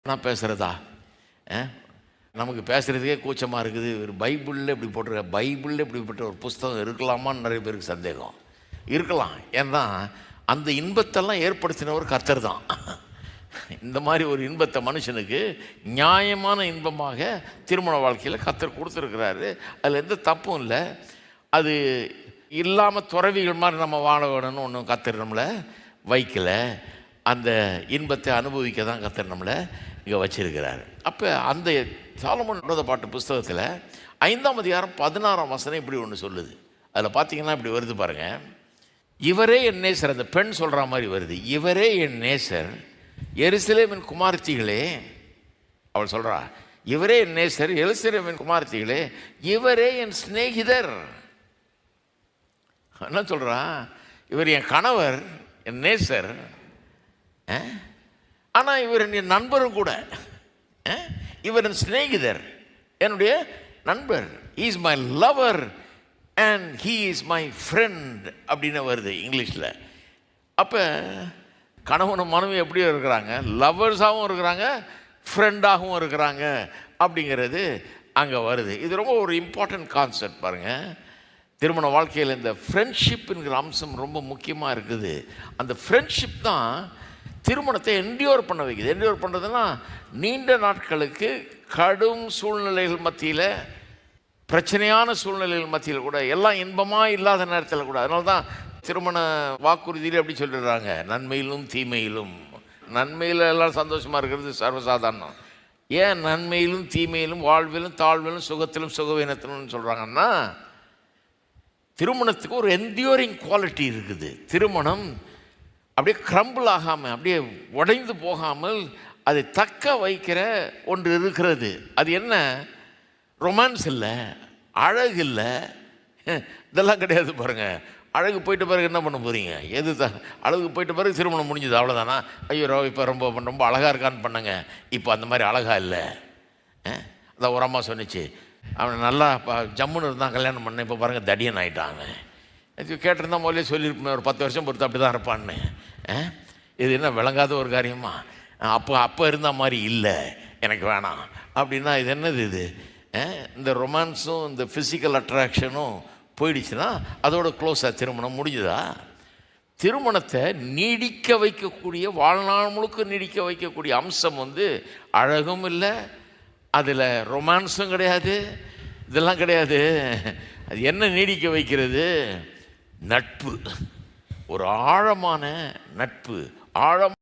நான் பேசுகிறதா நமக்கு பேசுகிறதுக்கே கூச்சமாக இருக்குது. ஒரு பைபிளில் இப்படி போட்டிருக்க, பைபிளில் இப்படிப்பட்ட ஒரு புஸ்தகம் இருக்கலாமான்னு நிறைய பேருக்கு சந்தேகம் இருக்கலாம். ஏன்னா அந்த இன்பத்தெல்லாம் ஏற்படுத்தினவர் கர்த்தர் தான். இந்த மாதிரி ஒரு இன்பத்தை மனுஷனுக்கு நியாயமான இன்பமாக திருமண வாழ்க்கையில் கர்த்தர் கொடுத்துருக்கிறாரு. அதில் எந்த தப்பும் இல்லை. அது இல்லாமல் துறவிகள் மாதிரி நம்ம வாழ வேணும்னு ஒன்றும் கர்த்தர் நம்மளை வைக்கலை. அந்த இன்பத்தை அனுபவிக்க தான் கர்த்தர் நம்மளை இங்கே வச்சிருக்கிறார். அப்போ அந்த சாலமோன் பாட்டு புஸ்தகத்தில் 5ஆம் அதிகாரம் 16ஆம் வசனம் இப்படி ஒன்று சொல்லுது. அதில் பார்த்தீங்கன்னா இப்படி வருது பாருங்கள். இவரே என் நேசர், அந்த பெண் சொல்கிற மாதிரி வருது. இவரே என் நேசர், எருசலேமின் குமாரத்திகளே. அவள் சொல்கிறா, இவரே என் நேசர், எருசலேமின் குமாரத்திகளே, இவரே என் சிநேகிதர். என்ன சொல்கிறா? இவர் என் கணவர், என் நேசர், ஆனால் இவர் என் நண்பரும் கூட. இவர் என் சிநேகிதர், என்னுடைய நண்பர். He is my lover and he is my friend அப்படின்னு வருது இங்கிலீஷில். அப்போ கணவனும் மனைவி எப்படியும் இருக்கிறாங்க, லவர்ஸாகவும் இருக்கிறாங்க, ஃப்ரெண்டாகவும் இருக்கிறாங்க அப்படிங்கிறது அங்கே வருது. இது ரொம்ப ஒரு இம்பார்ட்டண்ட் கான்செப்ட் பாருங்கள். திருமண வாழ்க்கையில் இந்த ஃப்ரெண்ட்ஷிப்புங்கிற அம்சம் ரொம்ப முக்கியமாக இருக்குது. அந்த ஃப்ரெண்ட்ஷிப் தான் திருமணத்தை என்டியூர் பண்ண வைக்குது. என்டியூர் பண்ணுறதுன்னா நீண்ட நாட்களுக்கு கடும் சூழ்நிலைகள் மத்தியில், பிரச்சனையான சூழ்நிலைகள் மத்தியில் கூட, எல்லாம் இன்பமாக இல்லாத நேரத்தில் கூட. அதனால தான் திருமண வாக்குறுதியில் எப்படி சொல்லிடுறாங்க, நன்மையிலும் தீமையிலும். நன்மையில் எல்லாம் சந்தோஷமாக இருக்கிறது சர்வசாதாரணம். ஏன் நன்மையிலும் தீமையிலும், வாழ்விலும் தாழ்விலும், சுகத்திலும் சுகவீனத்திலும் சொல்கிறாங்கன்னா, திருமணத்துக்கு ஒரு என்டியூரிங் குவாலிட்டி இருக்குது. திருமணம் அப்படியே கிரம்பிள் ஆகாமல், அப்படியே உடைந்து போகாமல் அதை தக்க வைக்கிற ஒன்று இருக்கிறது. அது என்ன? ரொமான்ஸ் இல்லை, அழகு இல்லை, இதெல்லாம் கிடையாது. பாருங்கள், அழகு போயிட்ட பிறகு என்ன பண்ண போகிறீங்க? எது தான் அழகு போயிட்ட பிறகு திருமணம் முடிஞ்சது, அவ்வளோதானா? ஐயோ இப்போ ரொம்ப அழகாக இருக்கான்னு பண்ணுங்க. இப்போ அந்த மாதிரி அழகாக இல்லை. அதான் ஒரு அம்மா சொன்னிச்சு, அவன் நல்லா ஜம்முன்னு இருந்தான், கல்யாணம் பண்ணேன், இப்போ பாருங்கள் தடியன் ஆகிட்டாங்க. கேட்டிருந்தா முதல்ல சொல்லியிருப்பேன், ஒரு 10 வருஷம் பொறுத்து அப்படி தான் இருப்பான்னு. இது என்ன விளங்காத ஒரு காரியமா? அப்போ இருந்த மாதிரி இல்லை, எனக்கு வேணாம் அப்படின்னா இது என்னது? இது இந்த ரொமான்ஸும் இந்த ஃபிசிக்கல் அட்ராக்ஷனும் போயிடுச்சுன்னா அதோட க்ளோஸாக திருமணம் முடிஞ்சுதா? திருமணத்தை நீடிக்க வைக்கக்கூடிய, வாழ்நாள் முழுக்க நீடிக்க வைக்கக்கூடிய அம்சம் அழகும் இல்லை, அதில் ரொமான்ஸும் கிடையாது, இதெல்லாம் கிடையாது. அது என்ன நீடிக்க வைக்கிறது? நட்பு. ஒரு ஆழமான நட்பு, ஆழமான